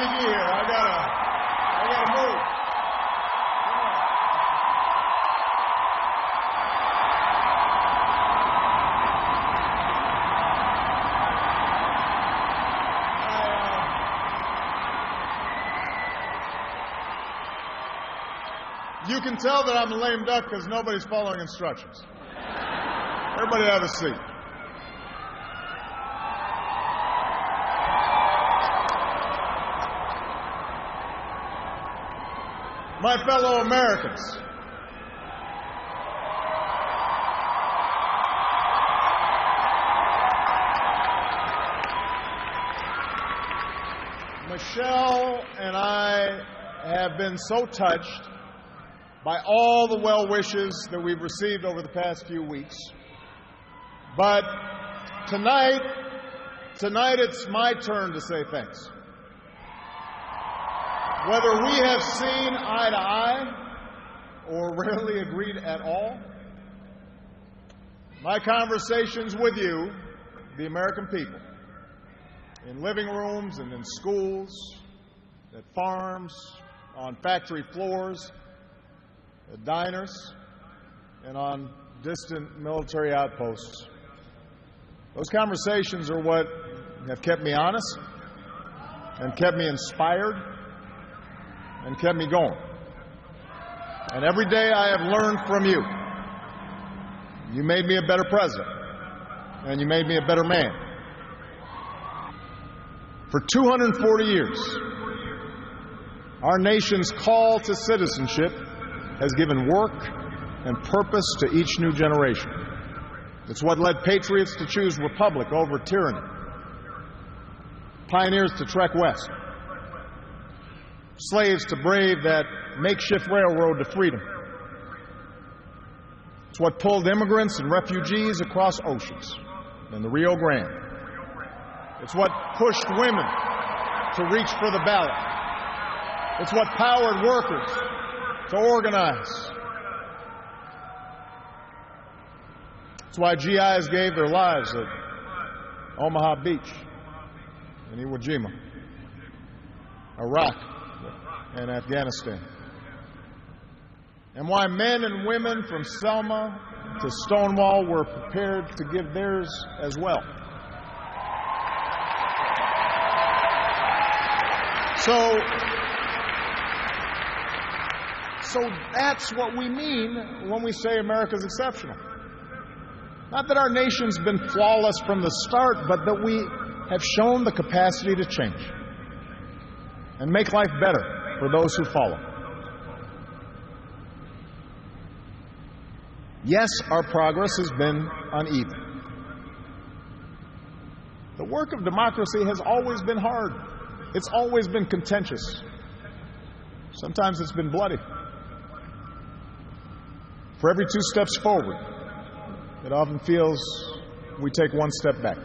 squeaky here. I gotta move. You can tell that I'm a lame duck because nobody's following instructions. Everybody have a seat. My fellow Americans, Michelle and I have been so touched by all the well wishes that we've received over the past few weeks. But tonight it's my turn to say thanks. Whether we have seen eye to eye or rarely agreed at all, my conversations with you, the American people, in living rooms and in schools, at farms, on factory floors, at diners, and on distant military outposts. Those conversations are what have kept me honest and kept me inspired and kept me going. And every day I have learned from you. You made me a better president, and you made me a better man. For 240 years, our nation's call to citizenship has given work and purpose to each new generation. It's what led patriots to choose republic over tyranny, pioneers to trek west, slaves to brave that makeshift railroad to freedom. It's what pulled immigrants and refugees across oceans in the Rio Grande. It's what pushed women to reach for the ballot. It's what powered workers to organize. It's why GIs gave their lives at Omaha Beach, in Iwo Jima, Iraq, and Afghanistan. And why men and women from Selma to Stonewall were prepared to give theirs as well. So that's what we mean when we say America's exceptional. Not that our nation's been flawless from the start, but that we have shown the capacity to change and make life better for those who follow. Yes, our progress has been uneven. The work of democracy has always been hard. It's always been contentious. Sometimes it's been bloody. For every 2 steps forward, it often feels we take 1 step back.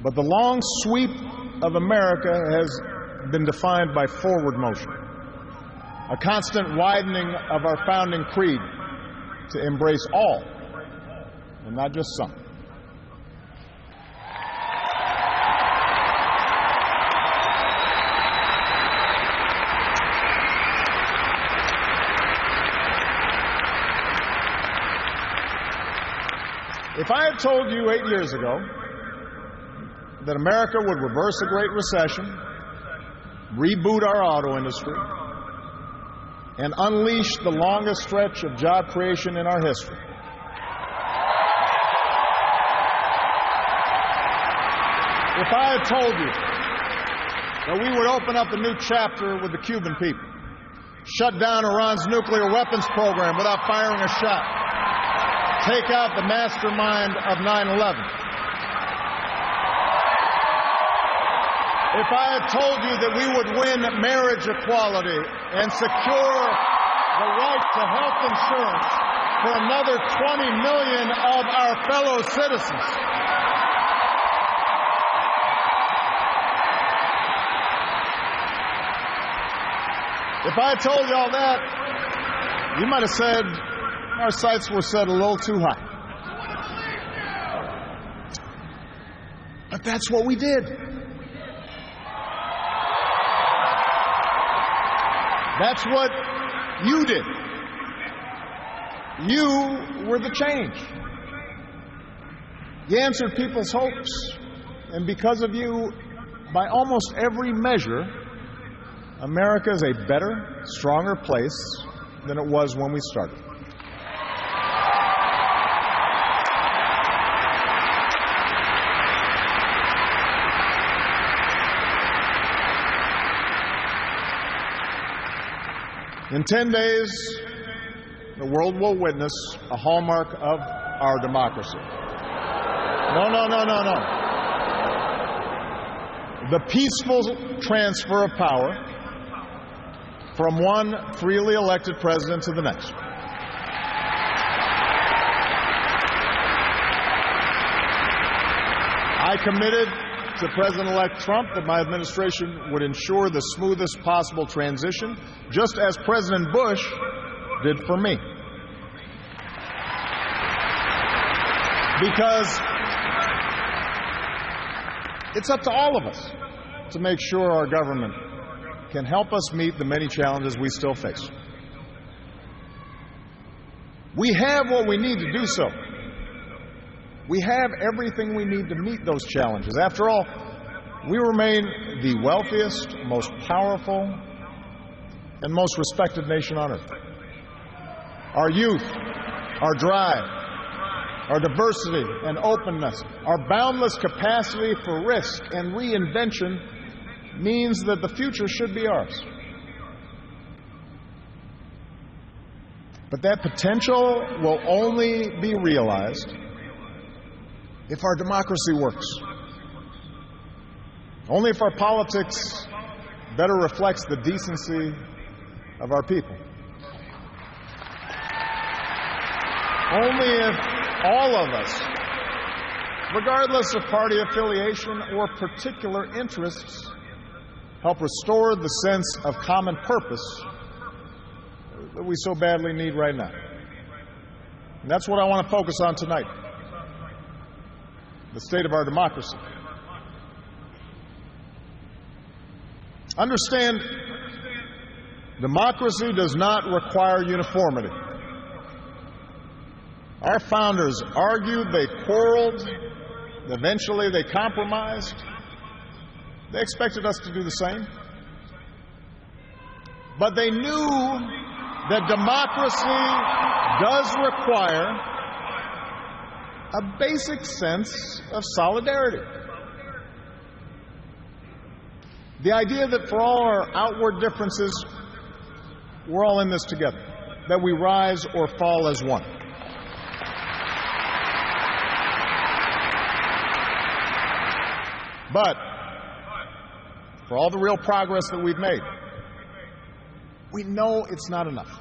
But the long sweep of America has been defined by forward motion, a constant widening of our founding creed to embrace all and not just some. If I had told you 8 years ago that America would reverse a Great Recession, reboot our auto industry, and unleash the longest stretch of job creation in our history, if I had told you that we would open up a new chapter with the Cuban people, shut down Iran's nuclear weapons program without firing a shot, take out the mastermind of 9/11. If I had told you that we would win marriage equality and secure the right to health insurance for another 20 million of our fellow citizens, if I had told you all that, you might have said our sights were set a little too high. But that's what we did. That's what you did. You were the change. You answered people's hopes, and because of you, by almost every measure, America is a better, stronger place than it was when we started. In 10 days, the world will witness a hallmark of our democracy. No. The peaceful transfer of power from one freely elected president to the next. I committed to President-elect Trump that my administration would ensure the smoothest possible transition, just as President Bush did for me. Because it's up to all of us to make sure our government can help us meet the many challenges we still face. We have what we need to do so. We have everything we need to meet those challenges. After all, we remain the wealthiest, most powerful, and most respected nation on earth. Our youth, our drive, our diversity and openness, our boundless capacity for risk and reinvention means that the future should be ours. But that potential will only be realized if our democracy works. Only if our politics better reflects the decency of our people. Only if all of us, regardless of party affiliation or particular interests, help restore the sense of common purpose that we so badly need right now. And that's what I want to focus on tonight. The state of our democracy. Understand, democracy does not require uniformity. Our founders argued, they quarreled, eventually they compromised. They expected us to do the same. But they knew that democracy does require a basic sense of solidarity. The idea that for all our outward differences, we're all in this together, that we rise or fall as one. But for all the real progress that we've made, we know it's not enough.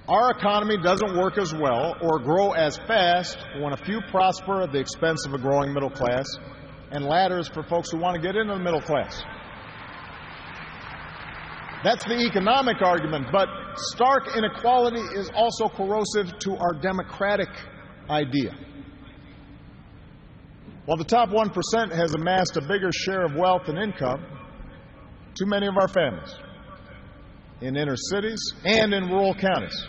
Our economy doesn't work as well or grow as fast when a few prosper at the expense of a growing middle class and ladders for folks who want to get into the middle class. That's the economic argument, but stark inequality is also corrosive to our democratic idea. While the top 1% has amassed a bigger share of wealth and income, too many of our families in inner cities and in rural counties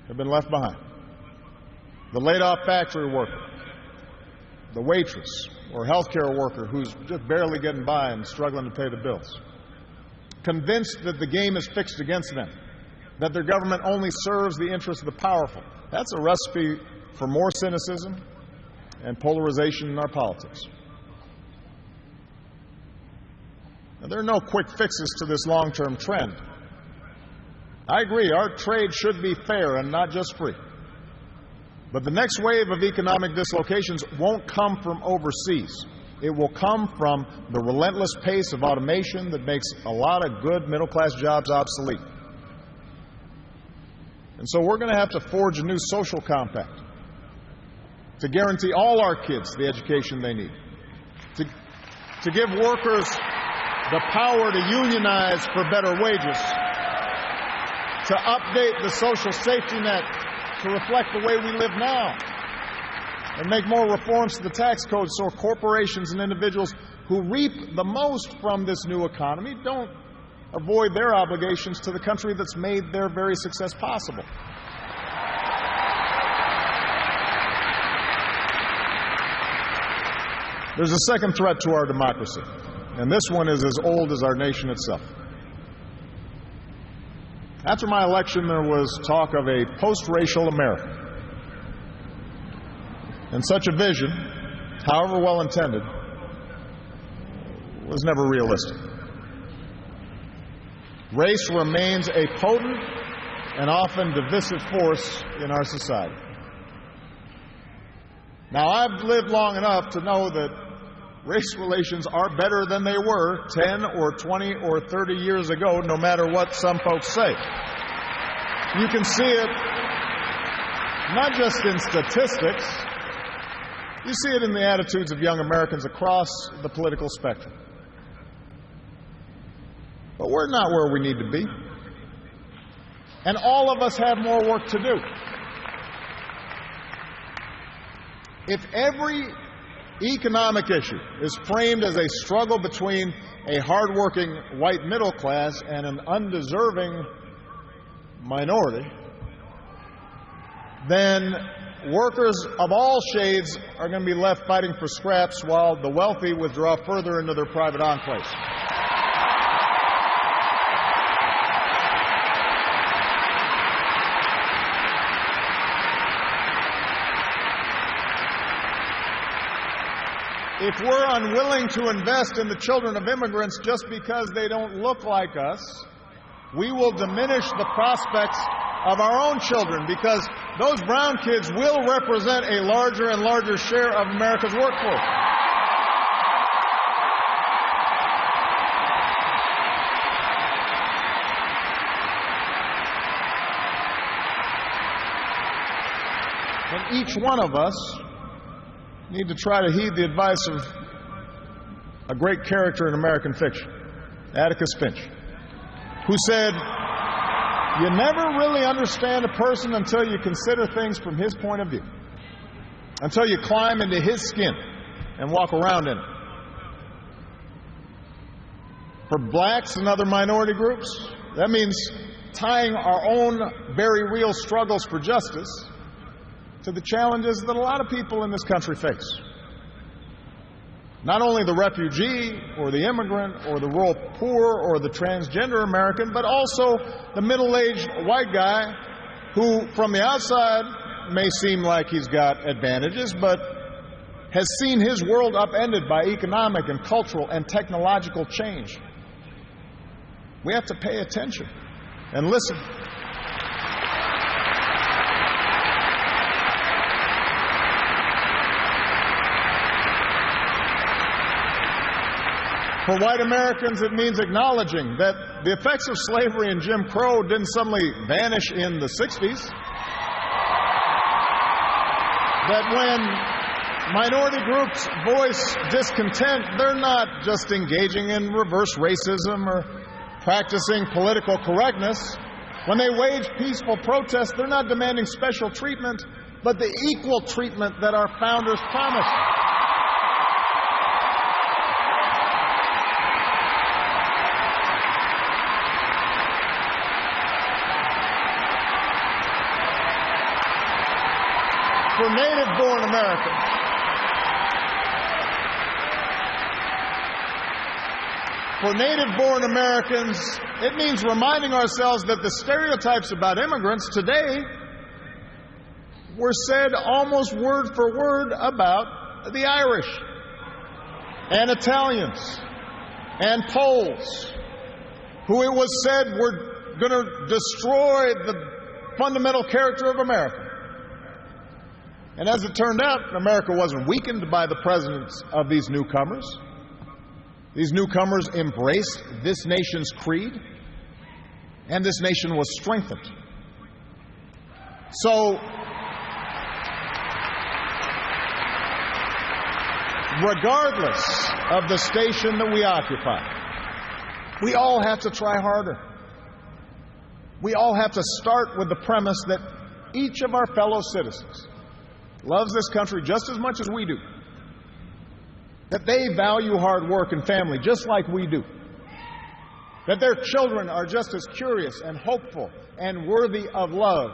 have been left behind. The laid-off factory worker, the waitress or healthcare worker who's just barely getting by and struggling to pay the bills, convinced that the game is fixed against them, that their government only serves the interests of the powerful. That's a recipe for more cynicism and polarization in our politics. Now, there are no quick fixes to this long-term trend. I agree, our trade should be fair and not just free. But the next wave of economic dislocations won't come from overseas. It will come from the relentless pace of automation that makes a lot of good middle-class jobs obsolete. And so we're going to have to forge a new social compact to guarantee all our kids the education they need, to give workers the power to unionize for better wages, to update the social safety net to reflect the way we live now, and make more reforms to the tax code so corporations and individuals who reap the most from this new economy don't avoid their obligations to the country that's made their very success possible. There's a second threat to our democracy, and this one is as old as our nation itself. After my election, there was talk of a post-racial America. And such a vision, however well intended, was never realistic. Race remains a potent and often divisive force in our society. Now, I've lived long enough to know that race relations are better than they were 10 or 20 or 30 years ago, no matter what some folks say. You can see it not just in statistics, you see it in the attitudes of young Americans across the political spectrum. But we're not where we need to be. And all of us have more work to do. If every economic issue is framed as a struggle between a hardworking white middle class and an undeserving minority, then workers of all shades are going to be left fighting for scraps while the wealthy withdraw further into their private enclaves. If we're unwilling to invest in the children of immigrants just because they don't look like us, we will diminish the prospects of our own children, because those brown kids will represent a larger and larger share of America's workforce. And each one of us need to try to heed the advice of a great character in American fiction, Atticus Finch, who said, "You never really understand a person until you consider things from his point of view, until you climb into his skin and walk around in it." For blacks and other minority groups, that means tying our own very real struggles for justice to the challenges that a lot of people in this country face. Not only the refugee or the immigrant or the rural poor or the transgender American, but also the middle-aged white guy who, from the outside, may seem like he's got advantages, but has seen his world upended by economic and cultural and technological change. We have to pay attention and listen. For white Americans, it means acknowledging that the effects of slavery and Jim Crow didn't suddenly vanish in the 60s. That when minority groups voice discontent, they're not just engaging in reverse racism or practicing political correctness. When they wage peaceful protest, they're not demanding special treatment, but the equal treatment that our founders promised. For native-born Americans, it means reminding ourselves that the stereotypes about immigrants today were said almost word for word about the Irish and Italians and Poles, who it was said were going to destroy the fundamental character of America. And as it turned out, America wasn't weakened by the presence of these newcomers. These newcomers embraced this nation's creed, and this nation was strengthened. So, regardless of the station that we occupy, we all have to try harder. We all have to start with the premise that each of our fellow citizens loves this country just as much as we do, that they value hard work and family just like we do, that their children are just as curious and hopeful and worthy of love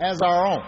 as our own.